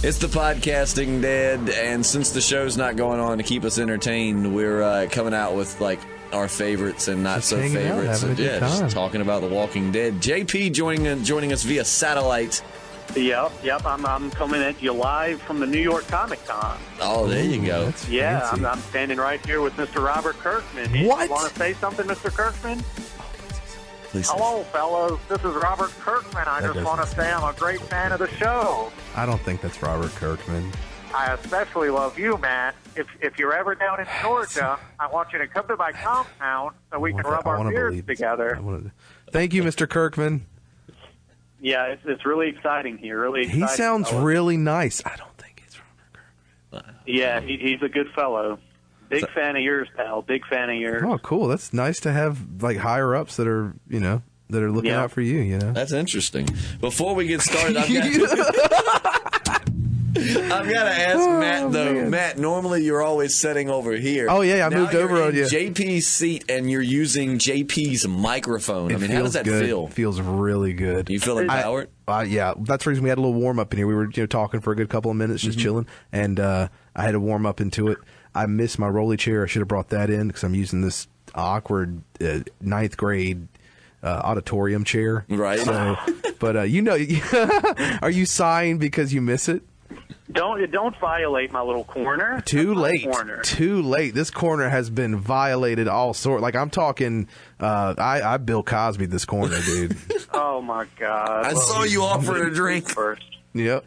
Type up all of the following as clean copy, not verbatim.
It's the Podcasting Dead, and since the show's not going on to keep us entertained, we're coming out with like our favorites and not so favorites. Just talking about The Walking Dead. JP joining us via satellite. Yep. I'm coming at you live from the New York Comic Con. Oh, there you go. Yeah, I'm standing right here with Mr. Robert Kirkman. What? You want to say something, Mr. Kirkman? Please. Hello, fellas. This is Robert Kirkman. I just want to say I'm a great fan of the show. I don't think that's Robert Kirkman. I especially love you, Matt. If you're ever down in Georgia, I want you to come to my compound so we can rub our beards together. Thank you, Mr. Kirkman. Yeah, it's really exciting here. Really exciting. He sounds really nice. I don't think it's Robert Kirkman. Yeah, he's a good fellow. Big fan of yours, pal. Big fan of yours. Oh, cool. That's nice to have like higher ups that are, that are looking out for you, That's interesting. Before we get started, I've got to ask Matt, though. Man. Matt, normally you're always sitting over here. Oh, yeah, I moved over on you. JP's seat, and you're using JP's microphone. How does that feel? It feels really good. You feel empowered? Yeah, that's the reason we had a little warm-up in here. We were talking for a good couple of minutes, just chilling, and I had to warm up into it. I missed my rolly chair. I should have brought that in because I'm using this awkward ninth grade auditorium chair. Right. So, but are you sighing because you miss it? Don't violate my little corner. Too late. This corner has been violated all sort. Like I'm talking, I Bill Cosby this corner, dude. Oh my God! I saw you offer a drink first. Yep.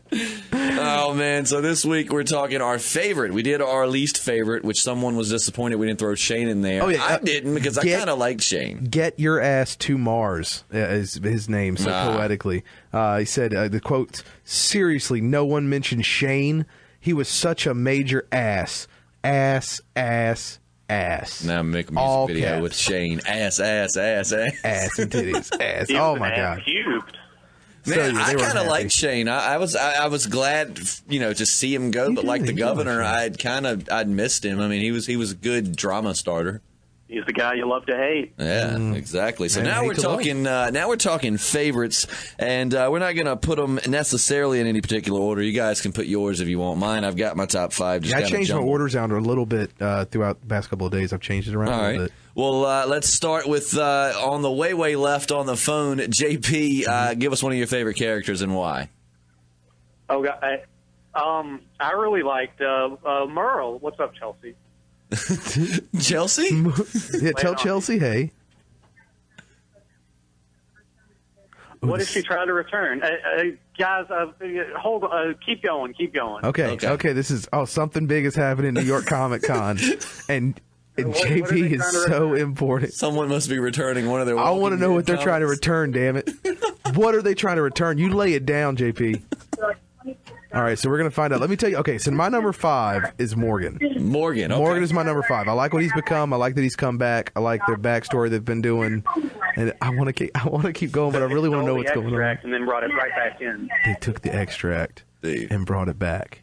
Oh, man. So this week we're talking our favorite. We did our least favorite, which someone was disappointed we didn't throw Shane in there. Oh, yeah. I didn't because I kind of liked Shane. Get your ass to Mars is his name, so poetically. He said, the quote, seriously, no one mentioned Shane. He was such a major ass. Ass. Now make a music video with Shane. Ass. Ass and titties. Ass. Oh, my God. Cubed. Man, I kind of like Shane. I was glad, to see him go. But like the governor, I'd missed him. He was a good drama starter. He's the guy you love to hate. Yeah, exactly. So now we're talking favorites, and we're not going to put them necessarily in any particular order. You guys can put yours if you want. Mine, I've got my top 5. I changed my orders down a little bit throughout the past couple of days. I've changed it around a little bit. Well, let's start with on the way left on the phone. JP, give us one of your favorite characters and why. Oh, I really liked Merle. What's up, Chelsea? Chelsea? Yeah, tell Chelsea, hey. What is she trying to return? Guys, hold on. Keep going. Okay. This is something big is happening in New York Comic Con, and JP is so important. Someone must be returning one of their. I want to know what they're trying to return. Damn it! What are they trying to return? You lay it down, JP. All right, so we're going to find out. Let me tell you. Okay, so my number 5 is Morgan. Morgan. Okay. Morgan is my number 5. I like what he's become. I like that he's come back. I like their backstory they've been doing, and I want to keep going, but I really want to know what's going on. And then brought it right back in. They took the extract and brought it back.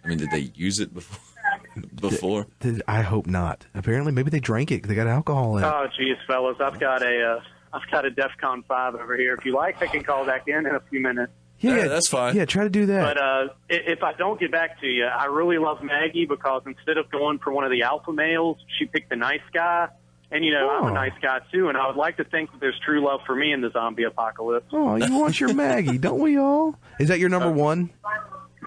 Did they use it before? I hope not. Apparently, maybe they drank it. They got alcohol in it. Oh, geez, fellas, I've got a DEFCON 5 over here. If you like, I can call back in a few minutes. Yeah, that's fine. Yeah, try to do that. But if I don't get back to you, I really love Maggie because instead of going for one of the alpha males, she picked the nice guy. And, I'm a nice guy, too, and I would like to think that there's true love for me in the zombie apocalypse. Oh, you want your Maggie, don't we all? Is that your number 1?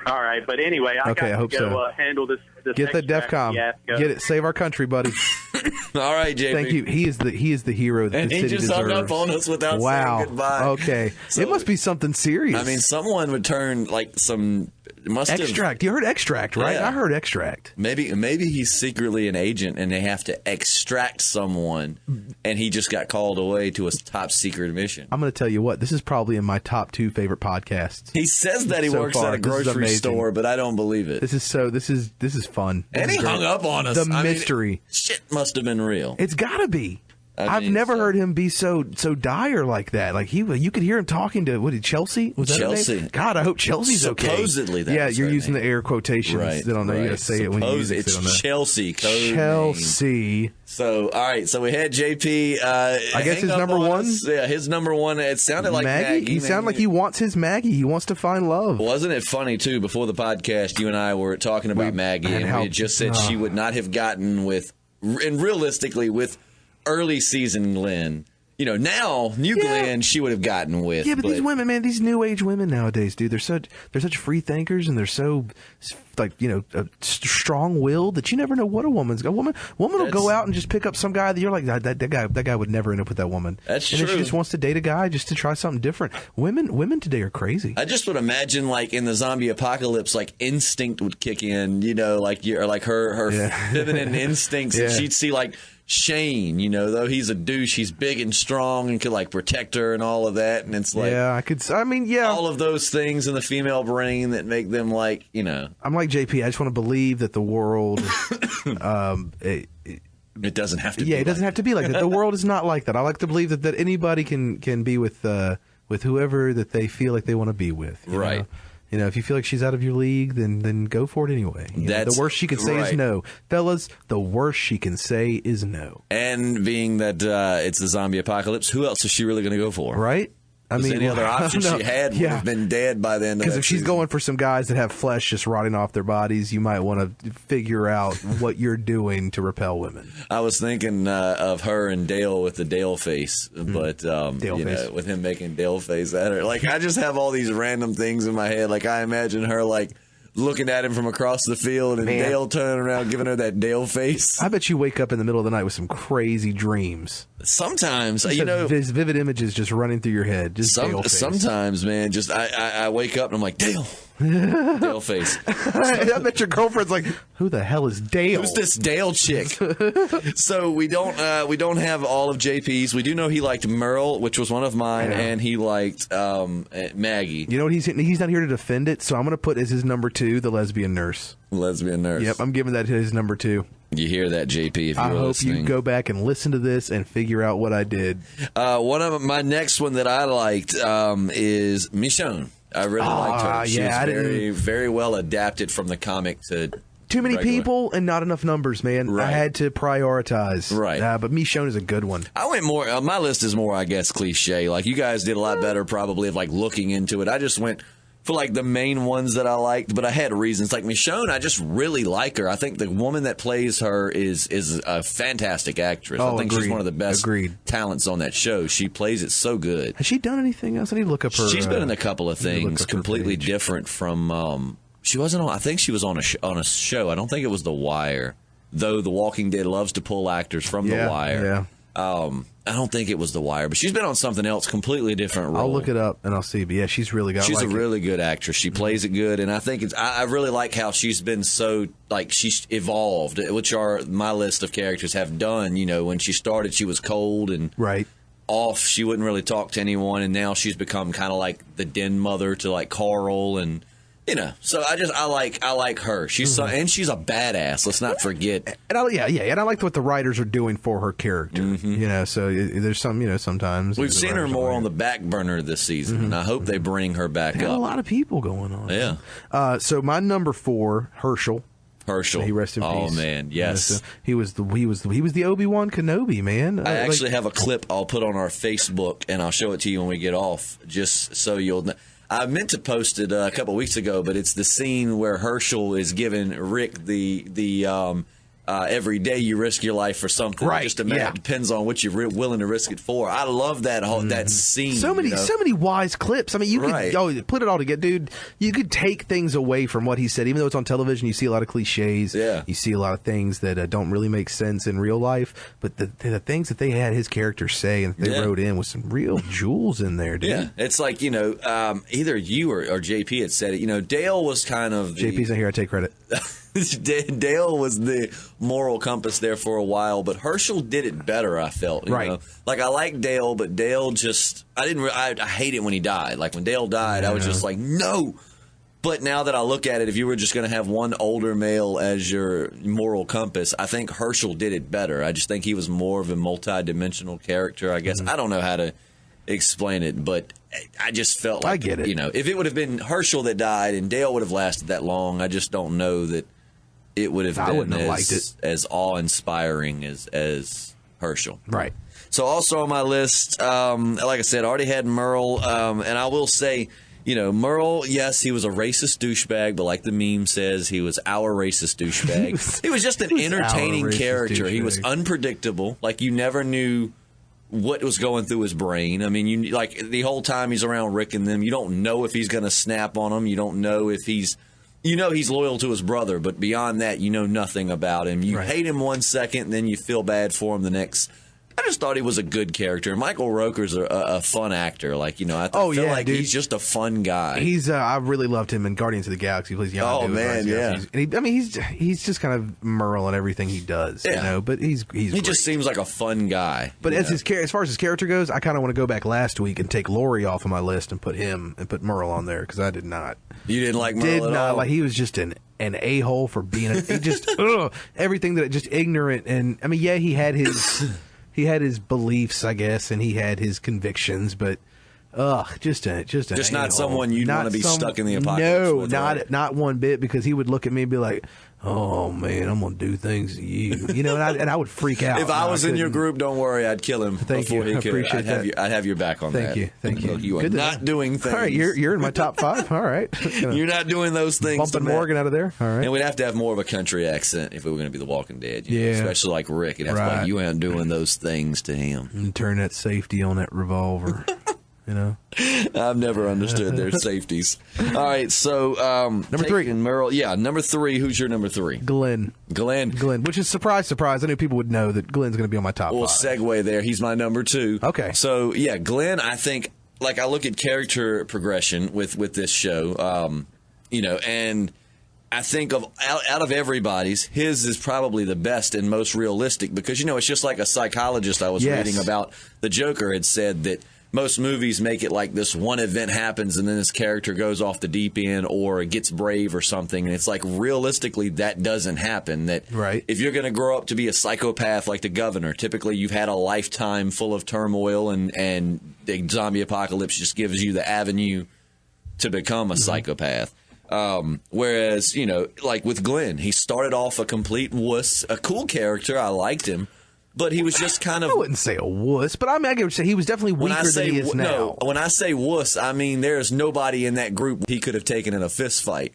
All right, but anyway, I got to go handle this. Get the DEFCON. Get it. Save our country, buddy. All right, JP. Thank you. He is the hero that the city deserves. And he just hung up on us without saying goodbye. Okay. So, it must be something serious. Someone would turn some extract. You heard extract, right? Yeah. I heard extract. Maybe he's secretly an agent and they have to extract someone, and he just got called away to a top secret mission. I'm going to tell you what. This is probably in my top 2 favorite podcasts. He says that he works at a grocery store, but I don't believe it. This is fun. And he hung up on us. The mystery. Shit must have been real. It's got to be. I've never heard him be so dire like that. Like you could hear him talking to Chelsea? Was that Chelsea? Her name? God, I hope Chelsea's okay. Supposedly, that was you're her using name. the air quotations. Right, I don't know. You got to say it when you use it. It's Chelsea. Chelsea. So, all right. So we had JP. I guess his number one. Yeah, his number one. It sounded like Maggie. He sounded like he wants his Maggie. He wants to find love. Wasn't it funny too? Before the podcast, you and I were talking about Maggie, and we had just said she would not have gotten with, and realistically, with early season Glenn. You know, now new Glenn, she would have gotten with. Yeah, but these women, man, these new age women nowadays, dude, they're such free thinkers, and they're so strong willed that you never know what a woman's. A woman will go out and just pick up some guy that you're like that guy would never end up with that woman. That's true. And then she just wants to date a guy just to try something different. Women today are crazy. I just would imagine, like in the zombie apocalypse, like instinct would kick in. You know, like her feminine instincts, and she'd see like Shane, you know, though he's a douche, he's big and strong and could like protect her and all of that, and it's like all of those things in the female brain that make them like, you know. I'm like JP. I just want to believe that the world, it doesn't have to. Yeah, it doesn't have to be like that. The world is not like that. I like to believe that anybody can be with whoever that they feel like they want to be with. Right. Know? You know, if you feel like she's out of your league, then go for it anyway. The worst she can say is no. Fellas, the worst she can say is no. And being that it's the zombie apocalypse, who else is she really going to go for? Right? I mean, any other option she had would have been dead by the end of that. Because if she's going for some guys that have flesh just rotting off their bodies, you might want to figure out what you're doing to repel women. I was thinking of her and Dale with the Dale face, but Dale face. With him making Dale face at her. Like, I just have all these random things in my head. Like, I imagine her like looking at him from across the field, and Dale turning around giving her that Dale face. I bet you wake up in the middle of the night with some crazy dreams. Sometimes, you know, vivid images just running through your head. Just Dale face. Sometimes, man, just I wake up and I'm like, Dale. Dale face. I bet your girlfriend's like, who the hell is Dale? Who's this Dale chick? So we don't have all of JP's. We do know he liked Merle, which was one of mine, and he liked Maggie. You know what? He's not here to defend it, so I'm going to put as his number 2 the lesbian nurse. Lesbian nurse. Yep, I'm giving that to his number 2. You hear that, JP, if you're listening. I hope you go back and listen to this and figure out what I did. One of my next one that I liked is Michonne. I really liked her. She was very, very well adapted from the comic to too many people and not enough numbers, man. Right. I had to prioritize. Right. But Michonne is a good one. I went more, my list is more, I guess, cliche. Like, you guys did a lot better probably of, like, looking into it. I just went for, like, the main ones that I liked, but I had reasons. Like, Michonne, I just really like her. I think the woman that plays her is a fantastic actress. I think she's one of the best talents on that show. She plays it so good. Has she done anything else? I need to look up her. She's been in a couple of things completely different from... she wasn't on... I think she was on a show. I don't think it was The Wire, though The Walking Dead loves to pull actors from The Wire. Yeah. I don't think it was The Wire, but she's been on something else, completely different role. I'll look it up and I'll see. But yeah, she's really got. She's a really good actress. She plays it good, and I think it's. I really like how she's been so she's evolved, which are my list of characters have done. You know, when she started, she was cold and off. She wouldn't really talk to anyone, and now she's become kind of like the den mother to like Carl and. You know, so I like her. She's and she's a badass. Let's not forget. And I like what the writers are doing for her character. You know, so there's some sometimes we've seen her more on the back burner this season, and I hope they bring her back up. A lot of people going on. Yeah. So my number 4, Herschel. May he rest in peace. Oh man, yes. He was the Obi-Wan Kenobi, man. I actually have a clip I'll put on our Facebook, and I'll show it to you when we get off, just so you'll know. I meant to post it a couple weeks ago, but it's the scene where Herschel is giving Rick the every day you risk your life for something. Right. Just depends on what you're willing to risk it for. I love that whole that scene. So many wise clips. I mean, you could put it all together, dude. You could take things away from what he said, even though it's on television. You see a lot of cliches. Yeah. You see a lot of things that don't really make sense in real life. But the things that they had his character say and they wrote in with some real jewels in there, dude. Yeah. It's like either you or JP had said it. Dale was kind of JP's not here. I take credit. Dale was the moral compass there for a while, but Herschel did it better, I felt. You know? Like, I like Dale, but Dale just... I hate it when he died. Like, when Dale died, I was just like, no! But now that I look at it, if you were just going to have one older male as your moral compass, I think Herschel did it better. I just think he was more of a multi-dimensional character, I guess. I don't know how to explain it, but I just felt like, I get it. If it would have been Herschel that died and Dale would have lasted that long, I just don't know that it would have been as awe-inspiring as Herschel. Right. So also on my list, like I said, I already had Merle, and I will say, Merle, yes, he was a racist douchebag, but like the meme says, he was our racist douchebag. He was just an entertaining character. He was unpredictable. Like, you never knew what was going through his brain. I mean, the whole time he's around Rick and them, you don't know if he's going to snap on him. You don't know if he's loyal to his brother, but beyond that, you know nothing about him. You hate him 1 second, and then you feel bad for him the next. I just thought he was a good character. Michael Rooker's a fun actor. I feel like dude. He's just a fun guy. He's I really loved him in Guardians of the Galaxy. He plays young. Oh man, yeah. He's just kind of Merle in everything he does. Yeah. But he just seems like a fun guy. But as far as his character goes, I kind of want to go back last week and take Laurie off of my list and put Merle on there because I did not. You didn't like Merle at all? Like, he was just an a-hole for being he just everything that just ignorant. And I mean, yeah, he had his beliefs, I guess, and he had his convictions, but just not someone you'd want to be stuck in the apocalypse. No, not one bit, because he would look at me and be like, "Oh man, I'm gonna do things to you," and I would freak out. If I was in your group, don't worry, I'd kill him. Thank you, I appreciate that. I'd have your back on that. Thank you. You are not doing things. All right, you're in my top 5. All right, you're not doing those things. Bumping Morgan out of there. All right, and we'd have to have more of a country accent if we were going to be The Walking Dead. Especially like Rick. It'd have to be like, you ain't doing those things to him. And turn that safety on that revolver. I've never understood their safeties. All right, so number 3, Merle. Yeah, number 3. Who's your number 3? Glenn, which is surprise. I knew people would know that Glenn's going to be on my top 5. We'll segue there. He's my number 2. Okay. So yeah, Glenn. I think I look at character progression with this show, and I think out of everybody's, his is probably the best and most realistic because it's just like a psychologist I was reading about the Joker had said that. Most movies make it like this one event happens and then this character goes off the deep end or gets brave or something. And it's like realistically that doesn't happen. That if you're going to grow up to be a psychopath like the governor, typically you've had a lifetime full of turmoil and the zombie apocalypse just gives you the avenue to become a psychopath. Whereas, like with Glenn, he started off a complete wuss, a cool character. I liked him. But he was just kind of... I wouldn't say a wuss, but I would say he was definitely weaker than he is now. No, when I say wuss, I mean there's nobody in that group he could have taken in a fist fight.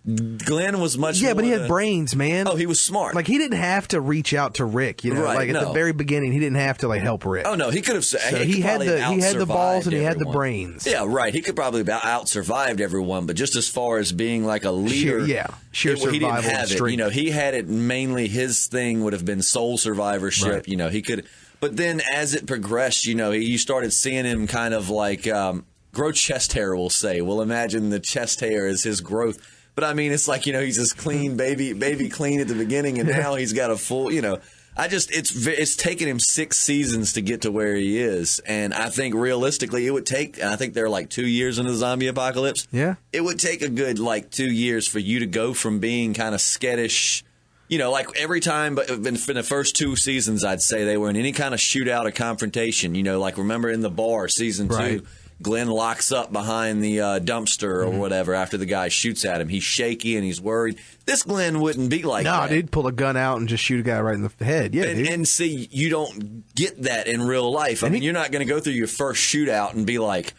Glenn was much more... Yeah, but he had brains, man. Oh, he was smart. Like, he didn't have to reach out to Rick, At the very beginning, he didn't have to, help Rick. Oh, no, he could have... So he had the balls and he had the brains. Yeah, right. He could probably have out-survived everyone, but just as far as being like a leader... Sheer survival he didn't have strength. it. He had it mainly, his thing would have been soul survivorship. Right. He could... But then as it progressed, you started seeing him kind of like... grow chest hair, we'll say. We'll imagine the chest hair is his growth. But I mean, it's like, he's just clean, baby clean at the beginning, and now he's got a full, it's taken him 6 seasons to get to where he is. And I think realistically it would take, and I think they're like 2 years into the zombie apocalypse. Yeah. It would take a good 2 years for you to go from being kind of skittish, every time, but in the first 2 seasons, I'd say they were in any kind of shootout or confrontation, remember in the bar, season 2. Glenn locks up behind the dumpster or whatever after the guy shoots at him. He's shaky and he's worried. This Glenn wouldn't be like that. No, dude, pull a gun out and just shoot a guy right in the head. Yeah, and see, you don't get that in real life. I mean, you're not going to go through your first shootout and be like,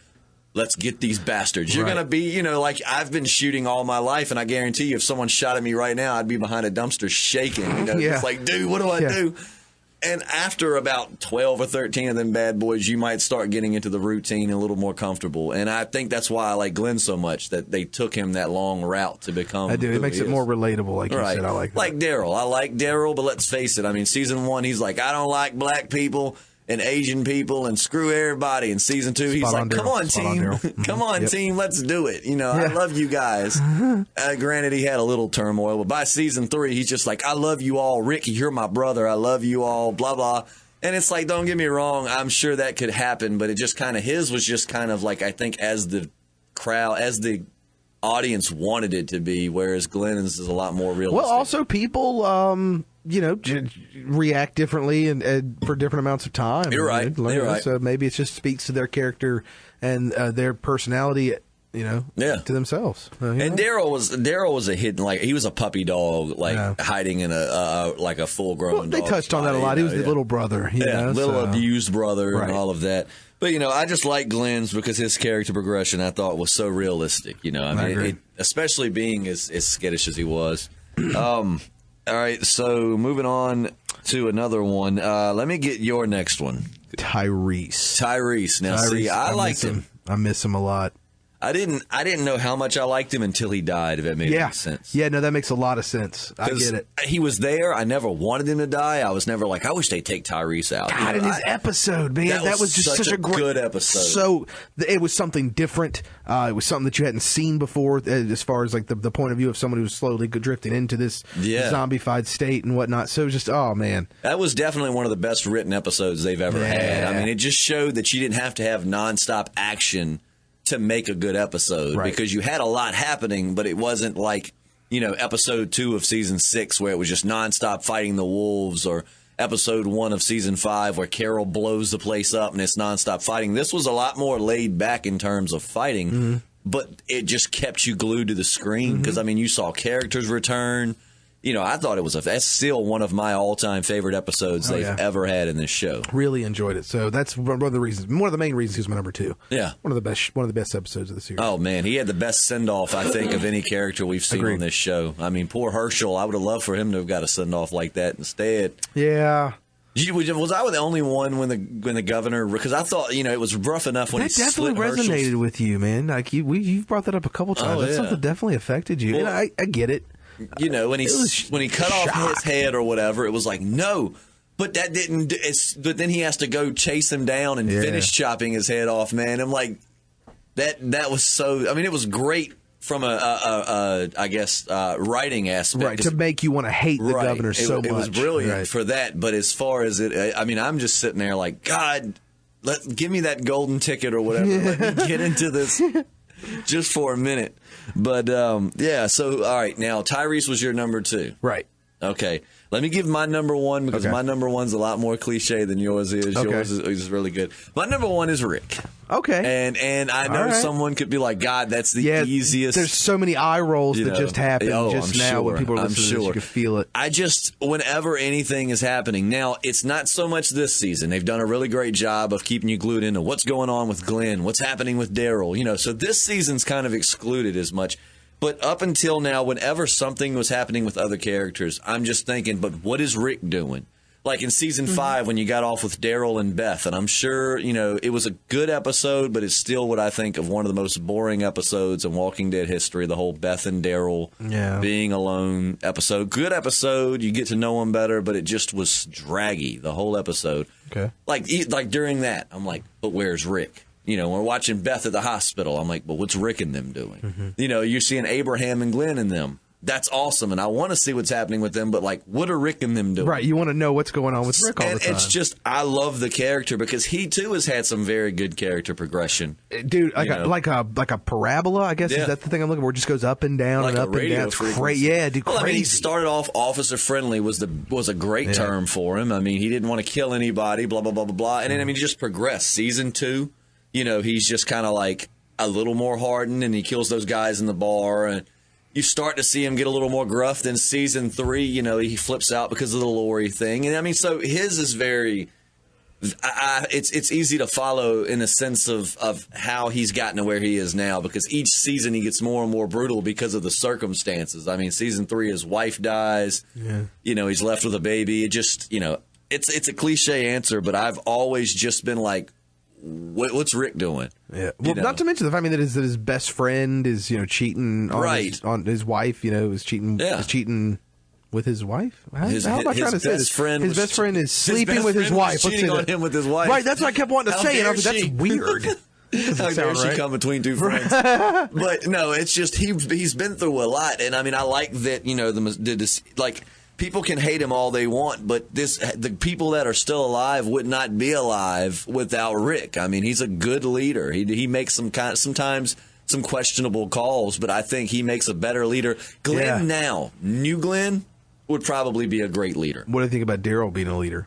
let's get these bastards. You're going to be, like I've been shooting all my life, and I guarantee you if someone shot at me right now, I'd be behind a dumpster shaking. It's like, dude, what do I do? And after about 12 or 13 of them bad boys, you might start getting into the routine and a little more comfortable. And I think that's why I like Glenn so much, that they took him that long route to become. I do. It makes it more relatable, like you said. I like that. Like Daryl. I like Daryl, but let's face it. I mean, season 1, he's like, I don't like black people and Asian people and screw everybody. In season 2, he's like, come on, team. Come on, team. Let's do it. I love you guys. Granted, he had a little turmoil, but by season 3, he's just like, I love you all. Ricky, you're my brother. I love you all, blah, blah. And it's like, don't get me wrong. I'm sure that could happen, but it just kind of, his was just kind of like, I think as the crowd, as the audience wanted it to be, whereas Glenn's is a lot more realistic. Well, also people, react differently and for different amounts of time. You're right. You're right. So maybe it just speaks to their character and their personality, to themselves. And Daryl was a hidden, like, he was a puppy dog, hiding in a full grown. They touched on that a lot. He was the little brother, abused brother, and all of that. But I just like Glenn's because his character progression I thought was so realistic. Especially being as skittish as he was. All right, so moving on to another one. Let me get your next one. Tyrese. Now, see, I liked him. I miss him a lot. I didn't know how much I liked him until he died, if that made any sense. Yeah, no, that makes a lot of sense. I get it. He was there. I never wanted him to die. I was never like, I wish they'd take Tyrese out. God, in his episode, man. That was just such a good episode. So, it was something different. It was something that you hadn't seen before, as far as like the point of view of someone who's slowly drifting into this zombified state and whatnot. So it was just, oh, man. That was definitely one of the best written episodes they've ever had. I mean, it just showed that you didn't have to have nonstop action to make a good episode, because you had a lot happening, but it wasn't like, episode 2 of season 6 where it was just nonstop fighting the wolves, or episode 1 of season 5 where Carol blows the place up and it's nonstop fighting. This was a lot more laid back in terms of fighting, but it just kept you glued to the screen because, you saw characters return. I thought that's still one of my all-time favorite episodes they've ever had in this show. Really enjoyed it. So that's one of the reasons. One of the main reasons he was my number 2. Yeah, one of the best episodes of the series. Oh man, he had the best send-off I think of any character we've seen on this show. I mean, poor Herschel. I would have loved for him to have got a send-off like that instead. Yeah. Was I the only one when the governor? Because I thought it was rough enough when he split definitely resonated with you, man. Like you've brought that up a couple times. That's something that definitely affected you. Well, I get it. When he cut off his head or whatever, it was like, no, but that didn't. But then he has to go chase him down and finish chopping his head off. Man, I'm like, that was so. I mean, it was great from a writing aspect, right? To make you want to hate the governor so much. It was brilliant for that. But as far as I'm just sitting there like, God, give me that golden ticket or whatever. Let me get into this just for a minute. But, so, all right, now, Tyrese was your number 2. Right. Okay. Let me give my number 1, because my number 1's a lot more cliche than yours is. Okay. Yours is really good. My number 1 is Rick. Okay. And I know someone could be like, God, that's the easiest. There's so many eye rolls that just happen now when people are listening to this. You can feel it. Whenever anything is happening, now, it's not so much this season. They've done a really great job of keeping you glued into what's going on with Glenn, what's happening with Daryl. So this season's kind of excluded as much. But up until now, whenever something was happening with other characters, I'm just thinking, but what is Rick doing? Like in season 5 when you got off with Daryl and Beth, and I'm sure, it was a good episode, but it's still what I think of one of the most boring episodes in Walking Dead history, the whole Beth and Daryl being alone episode. Good episode, you get to know them better, but it just was draggy, the whole episode. Okay. Like during that, I'm like, but where's Rick? We're watching Beth at the hospital. I'm like, but what's Rick and them doing? You're seeing Abraham and Glenn and them. That's awesome, and I want to see what's happening with them, but, what are Rick and them doing? Right, you want to know what's going on with Rick all the time. And it's just, I love the character, because he, too, has had some very good character progression. Dude, like a parabola, I guess, is that the thing I'm looking for? It just goes up and down and up and down. It's crazy. Yeah, dude, crazy. I mean, he started off officer-friendly was a great term for him. I mean, he didn't want to kill anybody, blah, blah, blah, blah, blah. And then, he just progressed. Season 2, he's just kind of like a little more hardened, and he kills those guys in the bar, and you start to see him get a little more gruff. Then season 3, he flips out because of the Lori thing. And so his is very, it's easy to follow in a sense of how he's gotten to where he is now, because each season he gets more and more brutal because of the circumstances. I mean, season 3, his wife dies. Yeah. He's left with a baby. It just, it's a cliche answer, but I've always just been like, what's Rick doing? Yeah. Well, not to mention the fact that his best friend is cheating on his wife. Is cheating with his wife. How am I trying to say this? His best friend is sleeping with his wife. Cheating on him with his wife. Right. That's what I kept wanting to say, and I was like, that's weird. How dare she come between two friends? But no, it's just he's been through a lot, and I mean, I like that. People can hate him all they want, but the people that are still alive would not be alive without Rick. I mean, he's a good leader. He makes sometimes some questionable calls, but I think he makes a better leader. Glenn now, new Glenn, would probably be a great leader. What do you think about Daryl being a leader?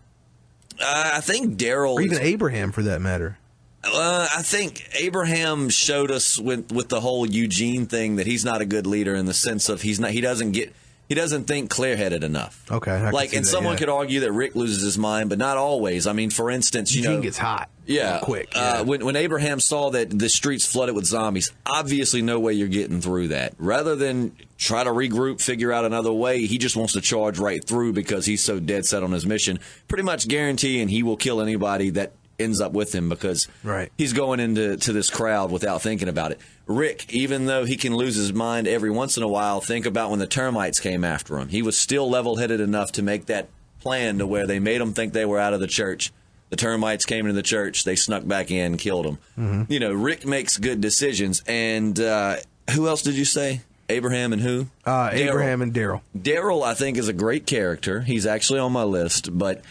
I think Daryl... Or even Abraham, for that matter. I think Abraham showed us with the whole Eugene thing that he's not a good leader in the sense of he doesn't think clear-headed enough. Okay. And someone could argue that Rick loses his mind, but not always. I mean, for instance, Eugene gets hot. Yeah. Quick. Yeah. When Abraham saw that the streets flooded with zombies, obviously no way you're getting through that. Rather than try to regroup, figure out another way, he just wants to charge right through because he's so dead set on his mission. Pretty much guaranteeing he will kill anybody that ends up with him because he's going into this crowd without thinking about it. Rick, even though he can lose his mind every once in a while, think about when the termites came after him. He was still level-headed enough to make that plan to where they made him think they were out of the church. The termites came into the church. They snuck back in and killed him. Mm-hmm. Rick makes good decisions. And who else did you say? Abraham and who? Abraham and Daryl. Daryl, I think, is a great character. He's actually on my list, but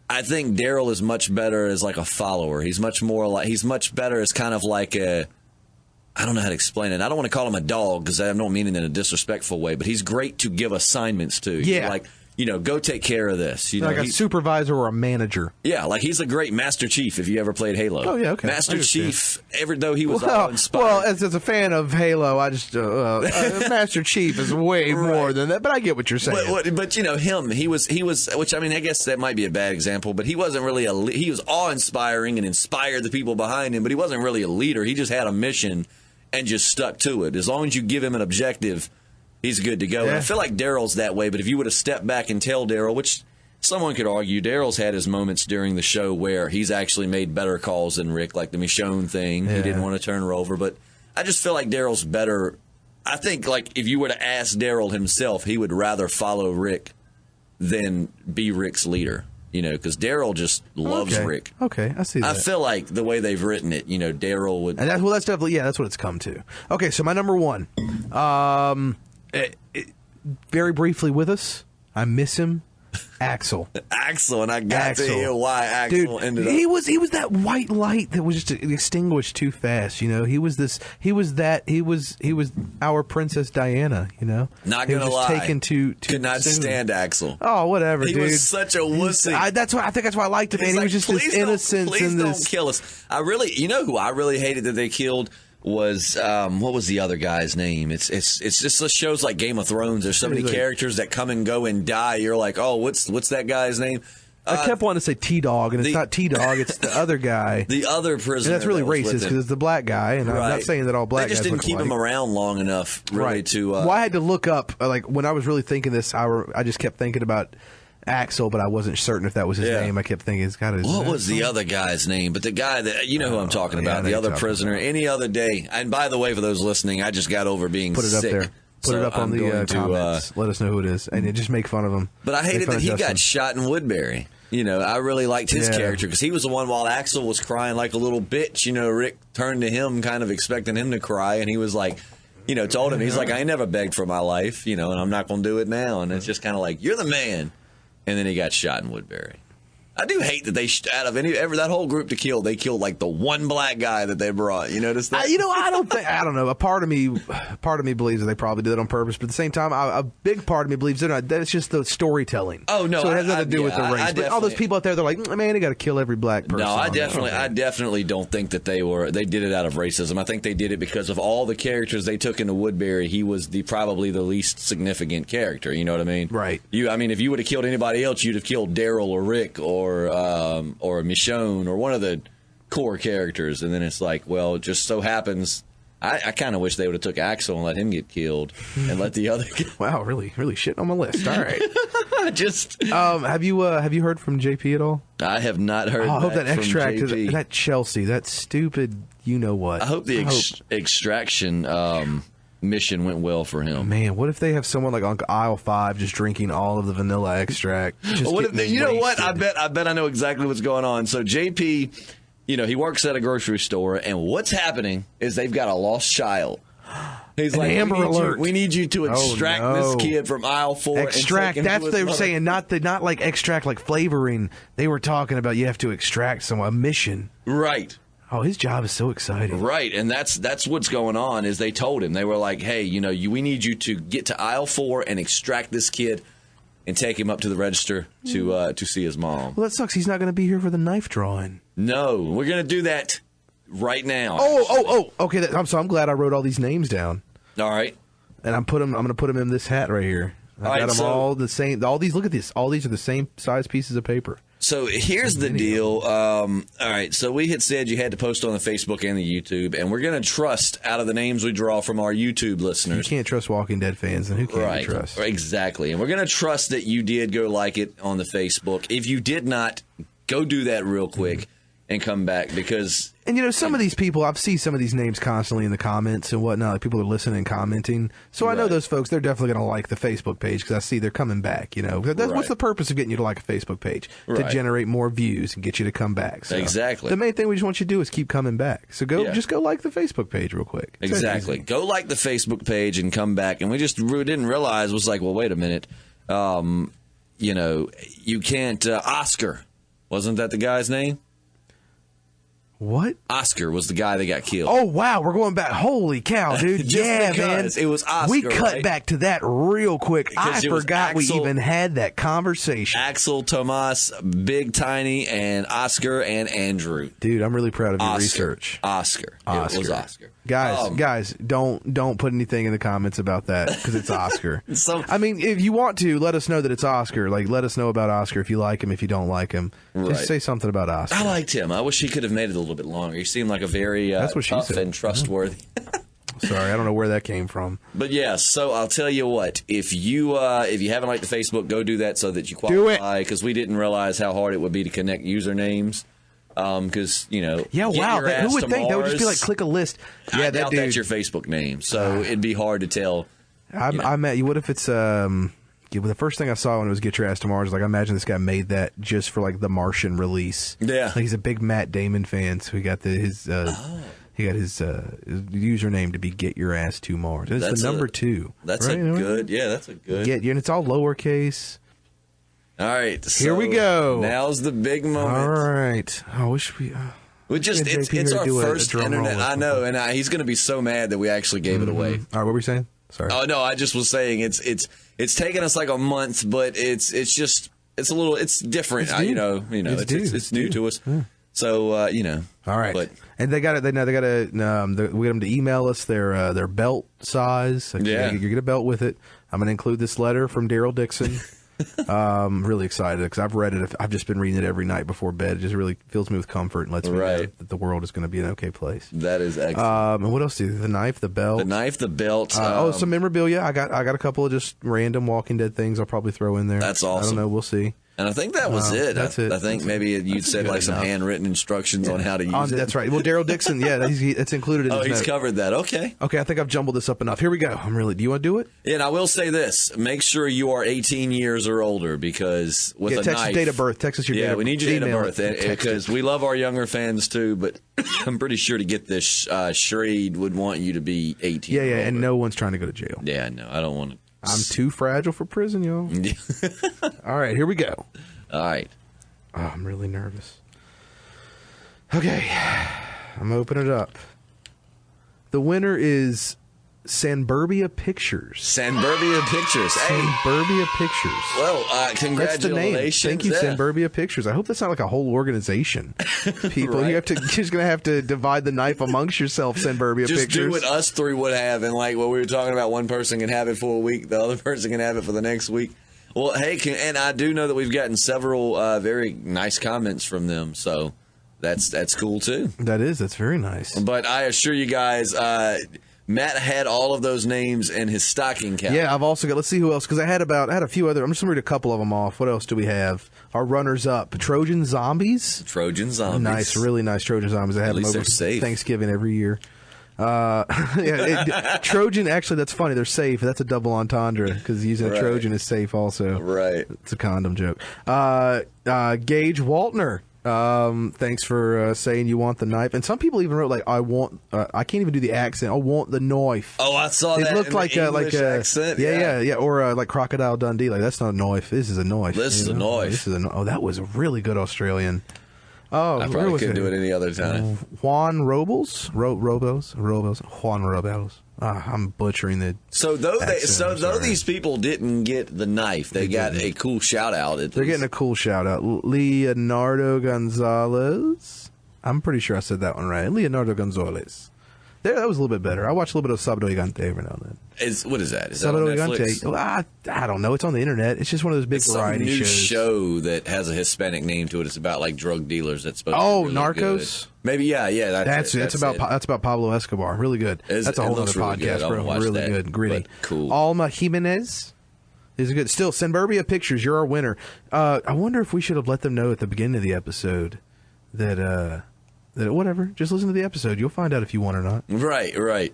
I think Daryl is much better as like a follower. He's much better as kind of like I don't know how to explain it. I don't want to call him a dog because I don't mean it in a disrespectful way, but he's great to give assignments to. Yeah. Like, go take care of this. Like a supervisor or a manager. Yeah, like he's a great Master Chief if you ever played Halo. Oh, yeah, okay. Master Chief, though he was awe-inspiring. Well, as a fan of Halo, I just, Master Chief is way more than that, but I get what you're saying. But him, he was, which I mean, I guess that might be a bad example, but he wasn't really he was awe-inspiring and inspired the people behind him, but he wasn't really a leader. He just had a mission and just stuck to it. As long as you give him an objective, he's good to go. Yeah. And I feel like Daryl's that way, but if you would have stepped back and tell Daryl, which someone could argue, Daryl's had his moments during the show where he's actually made better calls than Rick, like the Michonne thing. Yeah. He didn't want to turn her over, but I just feel like Daryl's better. I think, like, if you were to ask Daryl himself, he would rather follow Rick than be Rick's leader. Because Daryl just loves Rick. Okay, I see that. I feel like the way they've written it, Daryl would... And that's definitely, that's what it's come to. Okay, so my number one. Very briefly with us, I miss him, Axel. Axel, and I got to hear why Axel ended up... He was that white light that was just extinguished too fast, He was our Princess Diana, Not gonna lie. Taken too could not soon. stand Axel. Oh, whatever, dude. He was such a wussy. I think that's why I liked him, man. He was just this innocence. Please don't kill us. Who I really hated that they killed was what was the other guy's name? It's just shows like Game of Thrones. There's so many characters that come and go and die. You're like, oh, what's that guy's name? I kept wanting to say T-Dog, and it's not T-Dog. It's the other guy. The other prisoner. And that's really racist because it's the black guy, and I'm not saying that all black guys They just didn't keep him around long enough, really, to... Well, I had to look up, when I was really thinking this, I just kept thinking about Axel, but I wasn't certain if that was his name. I kept thinking it's got to... What was the other guy's name? But the guy that... who I'm talking about. The other prisoner. Any other day. And by the way, for those listening, I just got over being sick. Put it up there. Put it up on the comments. Let us know who it is. And just make fun of him. But I hated that he got shot in Woodbury. I really liked his character because he was the one while Axel was crying like a little bitch. Rick turned to him kind of expecting him to cry, and he was like, told him, he's like, I ain't never begged for my life, and I'm not going to do it now. And it's just kind of like, you're the man. And then he got shot in Woodbury. I do hate that they, out of that whole group to kill, they killed like the one black guy that they brought. You notice that? I don't know. A part of me believes that they probably did it on purpose, but at the same time, a big part of me believes they're not. That's just the storytelling. Oh no, so it has nothing to do with the race. But all those people out there, they're like, man, they got to kill every black person. No, I definitely don't think that they did it out of racism. I think they did it because of all the characters they took into Woodbury. He was probably the least significant character. You know what I mean? Right. If you would have killed anybody else, you'd have killed Daryl or Rick or Michonne or one of the core characters, and then it's like, well, it just so happens. I kind of wish they would have took Axel and let him get killed, and let the other. Wow, really shitting on my list. All right. Just have you heard from JP at all? I have not heard. I hope that extract is that Chelsea, that stupid. You know what? I hope the extraction. Mission went well for him. Man, what if they have someone like on aisle 5 just drinking all of the vanilla extract? What if you know what? I bet I know exactly what's going on. So JP, he works at a grocery store, and what's happening is they've got a lost child. He's like, Amber Alert. We need you to extract this kid from aisle 4. Extract. That's what they were saying. Not like extract like flavoring. They were talking about you have to extract a mission. Right. Oh, his job is so exciting. Right, and that's what's going on. Is they told him, they were like, hey, we need you to get to aisle 4 and extract this kid and take him up to the register to see his mom. Well, that sucks. He's not going to be here for the knife drawing. No, we're going to do that right now. Oh, okay. I'm glad I wrote all these names down. All right. And I'm going to put them in this hat right here. I got them all the same. All these, look at this. All these are the same size pieces of paper. So here's the deal. All right, so we had said you had to post on the Facebook and the YouTube, and we're going to trust out of the names we draw from our YouTube listeners. You can't trust Walking Dead fans, and who can you trust? Exactly, and we're going to trust that you did go like it on the Facebook. If you did not, go do that real quick and come back because... And, some of these people, I've seen some of these names constantly in the comments and whatnot. Like people are listening and commenting. So I know those folks, they're definitely going to like the Facebook page because I see they're coming back, What's the purpose of getting you to like a Facebook page? To generate more views and get you to come back. So exactly. The main thing we just want you to do is keep coming back. So just go like the Facebook page real quick. It's exactly. Go like the Facebook page and come back. And we didn't realize, was like, well, wait a minute. You can't, Oscar. Wasn't that the guy's name? What? Oscar was the guy that got killed. Oh, wow. We're going back. Holy cow, dude. Yeah, man. It was Oscar. We cut back to that real quick. I forgot we even had that conversation. Axel, Tomas, Big Tiny, and Oscar and Andrew. Dude, I'm really proud of your research. Oscar. It was Oscar. Guys, don't put anything in the comments about that because it's Oscar. I mean, if you want to, let us know that it's Oscar. Like, let us know about Oscar if you like him, if you don't like him. Right. Just say something about Oscar. I liked him. I wish he could have made it a little bit longer. He seemed like a very tough and trustworthy. Sorry, I don't know where that came from. But so I'll tell you what. If you haven't liked the Facebook, go do that so that you qualify. Because we didn't realize how hard it would be to connect usernames. Because who would think that would just be like click a list? Yeah, that's your Facebook name, so it'd be hard to tell. I met you. What if it's the first thing I saw when it was Get Your Ass to Mars? Like I imagine this guy made that just for like the Martian release. Yeah, like he's a big Matt Damon fan, so he got his username to be Get Your Ass to Mars. It's the number 2. That's right? That's a good. And it's all lowercase. All right, so here we go. Now's the big moment. All right. I wish we. It's our first internet. I know, and he's going to be so mad that we actually gave it away. All right, what were we saying? Sorry. Oh no, I just was saying it's taken us like a month, but it's different. It's new to us. Yeah. So All right. But, and they got to we get them to email us their belt size. You get a belt with it. I'm going to include this letter from Daryl Dixon. I'm really excited because I've read it. I've just been reading it every night before bed. It just really fills me with comfort and lets me know that the world is going to be an okay place. That is excellent. And what else do you? The knife, the belt. The knife, the belt. Some memorabilia. I got a couple of just random Walking Dead things I'll probably throw in there. That's awesome. I don't know. We'll see. And I think that was it. That's it. I think maybe you said like some handwritten instructions on how to use it. That's right. Well, Daryl Dixon, it's included in his he's note. covered that. Okay, I think I've jumbled this up enough. Here we go. Do you want to do it? Yeah, and I will say this. Make sure you are 18 years or older because with a Texas knife. Date of birth. Text us your date of birth. We need your date of birth because we love our younger fans too, but I'm pretty sure to get this, Shrade would want you to be 18. Yeah, and no one's trying to go to jail. Yeah, no, I don't want to. I'm too fragile for prison, y'all. All right, here we go. All right. Oh, I'm really nervous. Okay. I'm opening it up. The winner is Sanburbia Pictures. Sanburbia Pictures. Sanburbia Pictures. Well, congratulations. That's the name. Thank you, Sanburbia Pictures. I hope that's not like a whole organization. People, you're just going to have to divide the knife amongst yourself, Sanburbia Pictures. Just do what us three would have. And like what we were talking about, one person can have it for a week, the other person can have it for the next week. Well, hey, and I do know that we've gotten several very nice comments from them, so that's cool too. That's very nice. But I assure you guys, Matt had all of those names in his stocking cap. Yeah, I've also got. Let's see who else, because I had a few other. I'm just gonna read a couple of them off. What else do we have? Our runners up: Trojan Zombies. Trojan Zombies. Nice, really nice Trojan Zombies. I have them over Thanksgiving every year. Trojan, actually, that's funny. They're safe. That's a double entendre because using a Trojan is safe also. Right. It's a condom joke. Gage Waltner. Thanks for saying you want the knife. And some people even wrote like, I can't even do the accent. I want the knife. Oh, I saw that. It looked like English accent. Yeah. Or like Crocodile Dundee. Like, that's not a knife. This is a knife. This is a knife. Oh, that was a really good Australian. Oh, I probably couldn't do it any other time. Juan Robles? Juan Robles. I'm butchering the. So though these people didn't get the knife, they got a cool shout out. They're getting a cool shout out. Leonardo Gonzalez. I'm pretty sure I said that one right. Leonardo Gonzalez. That was a little bit better. I watch a little bit of Sábado Gigante every now and then. What is that? Is Sábado that on Netflix? Gigante. I don't know. It's on the internet. It's just one of those big variety shows. It's some new show that has a Hispanic name to it. It's about like drug dealers. That's supposed to be really Narcos. Good. Maybe yeah. That's about Pablo Escobar. Really good. That's a whole other podcast, bro. Really good, gritty. Cool. Alma Jimenez is good. Still, Senburbia Pictures. You're our winner. I wonder if we should have let them know at the beginning of the episode that whatever. Just listen to the episode. You'll find out if you won or not. Right.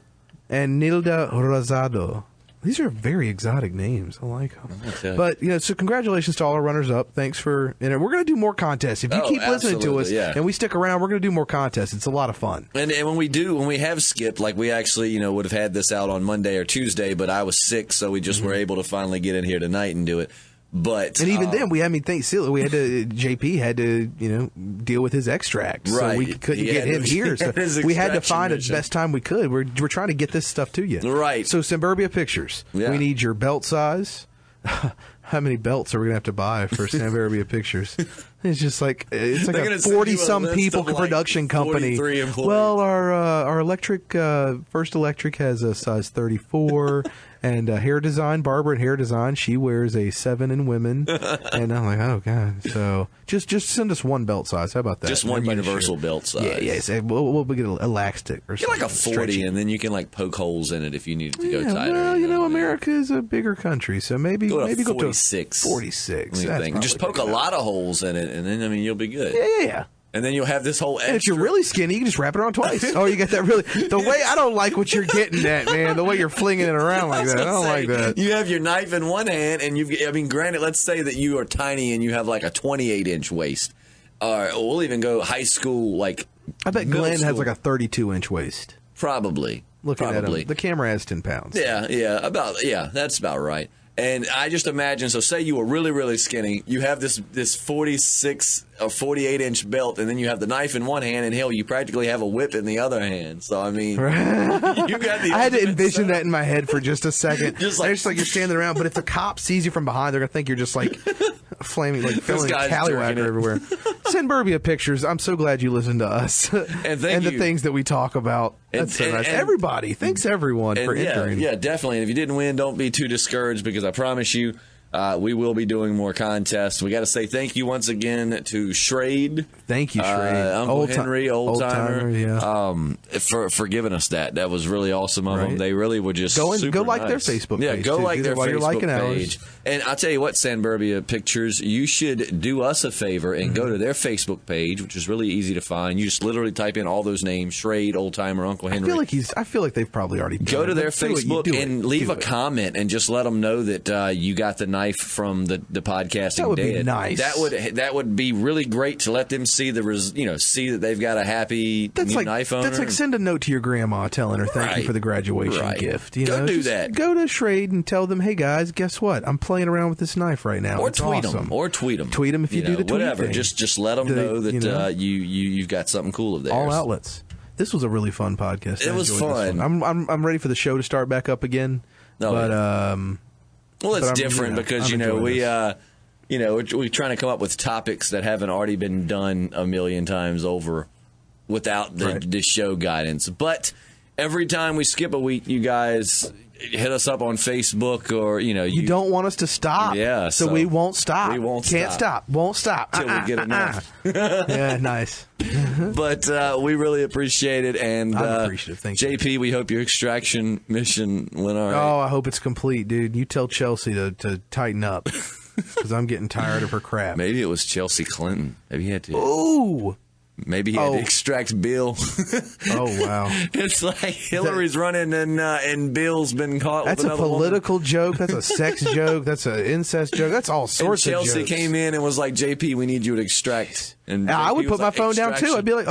And Nilda Rosado. These are very exotic names. I like them. But, so congratulations to all our runners-up. Thanks for... And we're going to do more contests. If you keep listening to us and we stick around, we're going to do more contests. It's a lot of fun. And when we have skipped, like we actually, would have had this out on Monday or Tuesday, but I was sick, so we just were able to finally get in here tonight and do it. But even then, JP had to deal with his extract, so we couldn't get him here. So we had to find the best time we could. We're trying to get this stuff to you, right? So Senburbia Pictures, we need your belt size. How many belts are we gonna have to buy for Senburbia Pictures? It's just like a 40-some people production company. Well, our electric First Electric has a size 34. And hair design, Barbara in hair design, she wears a 7 in women. And I'm like, oh, God. So just send us one belt size. How about that? Just one universal belt size. Yeah. So we'll get an elastic or something. Get like a 40, stretchy. And then you can like poke holes in it if you need it to go tighter. Well, America is a bigger country, so maybe go to 46. 46. Just poke a lot of holes in it, and then, you'll be good. Yeah. And then you'll have this whole extra. And if you're really skinny, you can just wrap it on twice. Oh, you got that really... The way I don't like what you're getting at, man. The way you're flinging it around like that. I don't like that. You have your knife in one hand, and granted, let's say that you are tiny and you have like a 28-inch waist. Or we'll even go high school, like... I bet Glenn has like a 32-inch waist. Probably. Looking at him. The camera has 10 pounds. Yeah, that's about right. And I just imagine, so say you were really, really skinny, you have this 46 or 48-inch belt, and then you have the knife in one hand, and hell, you practically have a whip in the other hand. So, I mean, you got the I had to envision that in my head for just a second. Just like you're standing around, but if the cop sees you from behind, they're going to think you're just like flaming, like filling Callywhacker everywhere. Senburbia Pictures, I'm so glad you listened to us. And the things that we talk about. That's so nice. Everybody, thanks everyone for entering. Yeah, definitely. And if you didn't win, don't be too discouraged, because I promise you, we will be doing more contests. We got to say thank you once again to Shrade. Thank you, Shrade. Uncle Henry, old timer, for giving us that. That was really awesome of them. They really were just go like their Facebook page. Yeah, go like their Facebook page. Ours. And I'll tell you what, Senburbia Pictures, you should do us a favor and go to their Facebook page, which is really easy to find. You just literally type in all those names: Shrade, old timer, Uncle Henry. I feel like they've probably already done go to their Facebook and leave a comment and just let them know that you got the knife from the podcasting. That would dead. Be nice. That would be really great to let them see see that they've got a happy knife owner. That's like send a note to your grandma telling her thank you for the graduation gift. Go do that. Go to Shrade and tell them, hey guys, guess what? I'm playing around with this knife right now. Or tweet them. Tweet them if you do the tweet whatever. thing. Just let them know that you've got something cool of theirs. All outlets. This was a really fun podcast. It was fun. I'm ready for the show to start back up again. It's different because we're trying to come up with topics that haven't already been done a million times over without the show guidance. But every time we skip a week, you guys hit us up on Facebook, or you don't want us to stop. Yeah, so we won't stop. We won't Can't stop. Won't stop till we get enough. Yeah, nice. But we really appreciate it, and I'm appreciative. Thank you, JP. We hope your extraction mission went all right. Oh, I hope it's complete, dude. You tell Chelsea to tighten up, because I'm getting tired of her crap. Maybe it was Chelsea Clinton. Maybe he had to. Ooh. Maybe he had to extract Bill. Oh, wow. It's like Hillary's running and Bill's been caught with another woman. That's a political joke. That's a sex joke. That's an incest joke. That's all sorts of jokes. Chelsea came in and was like, JP, we need you to extract. And I would put my phone down, too. I'd be like,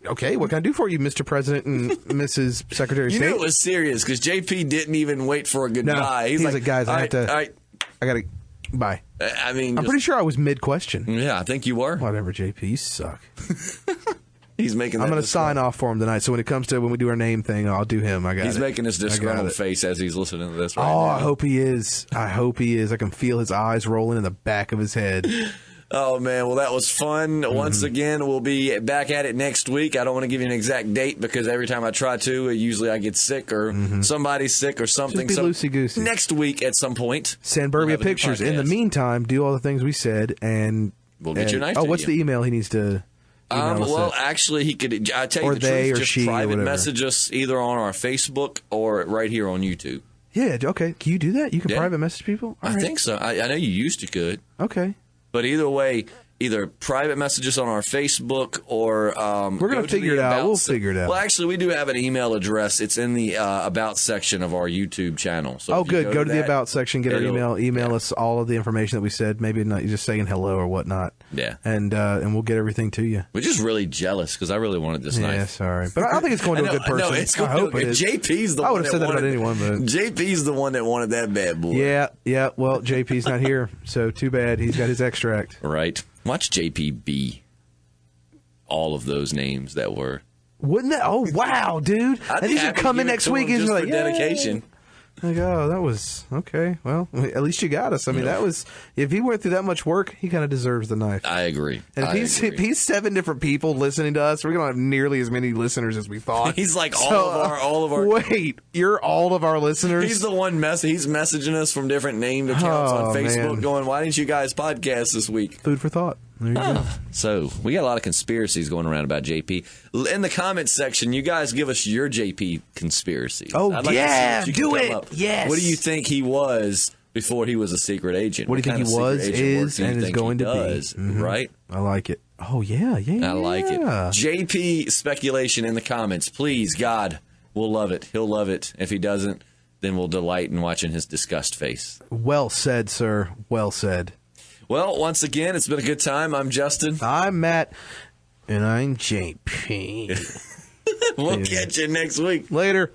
okay, what can I do for you, Mr. President and Mrs. Secretary of State? You knew it was serious because JP didn't even wait for a goodbye. No, he's like, guys, I got to... Bye. I mean, I'm pretty sure I was mid-question. Yeah, I think you were. Whatever, JP, you suck. He's making. I'm going to sign off for him tonight. So when it comes to when we do our name thing, I'll do him. He's making his disgruntled face as he's listening to this right now. I hope he is. I can feel his eyes rolling in the back of his head. Oh, man. Well, that was fun. Once again, we'll be back at it next week. I don't want to give you an exact date because every time I try to, usually I get sick or somebody's sick or something. Just be loosey-goosey. Next week at some point. Send Burbia pictures. In the meantime, do all the things we said, and we'll get your knife. Oh, what's the email he needs to... Well, actually, he could. I tell you the truth, just private message us either on our Facebook or right here on YouTube. Yeah. Okay. Can you do that? You can private message people. I think so. I know you used to could. Okay. But either way, either private messages on our Facebook or we're going to figure it out. We'll figure it out. Well, actually, we do have an email address. It's in the About section of our YouTube channel. So good. Go to the About section, get our email. Email us all of the information that we said. Maybe not just saying hello or whatnot. Yeah. And we'll get everything to you. We're just really jealous because I really wanted this knife. Yeah, sorry. But I don't think it's going to a good person. No, it's going I hope it is. JP's the one. I would have said that about anyone. But JP's the one that wanted that bad boy. Yeah. Well, JP's not here, so too bad. He's got his extract. Right. Watch JP be all of those names that were. Wouldn't that? Oh, wow, dude. And he should come in next week and be like, dedication. Like, oh, that was okay. Well, at least you got us. I mean, that was, if he went through that much work, he kind of deserves the knife. I agree. And if he's 7 different people listening to us, we're going to have nearly as many listeners as we thought. He's like all of our. Wait, you're all of our listeners? He's the one he's messaging us from different named accounts on Facebook going, why didn't you guys podcast this week? Food for thought. There you go. So we got a lot of conspiracies going around about JP. In the comments section, you guys give us your JP conspiracy. Oh, yeah, do it. Yes. What do you think he was before he was a secret agent? What do you think he was, is, and is going to be? Mm-hmm. Right? I like it. Oh, yeah. I like it. JP speculation in the comments. Please, God, we'll love it. He'll love it. If he doesn't, then we'll delight in watching his disgust face. Well said, sir. Well said. Well, once again, it's been a good time. I'm Justin. I'm Matt. And I'm JP. We'll catch you next week. Later.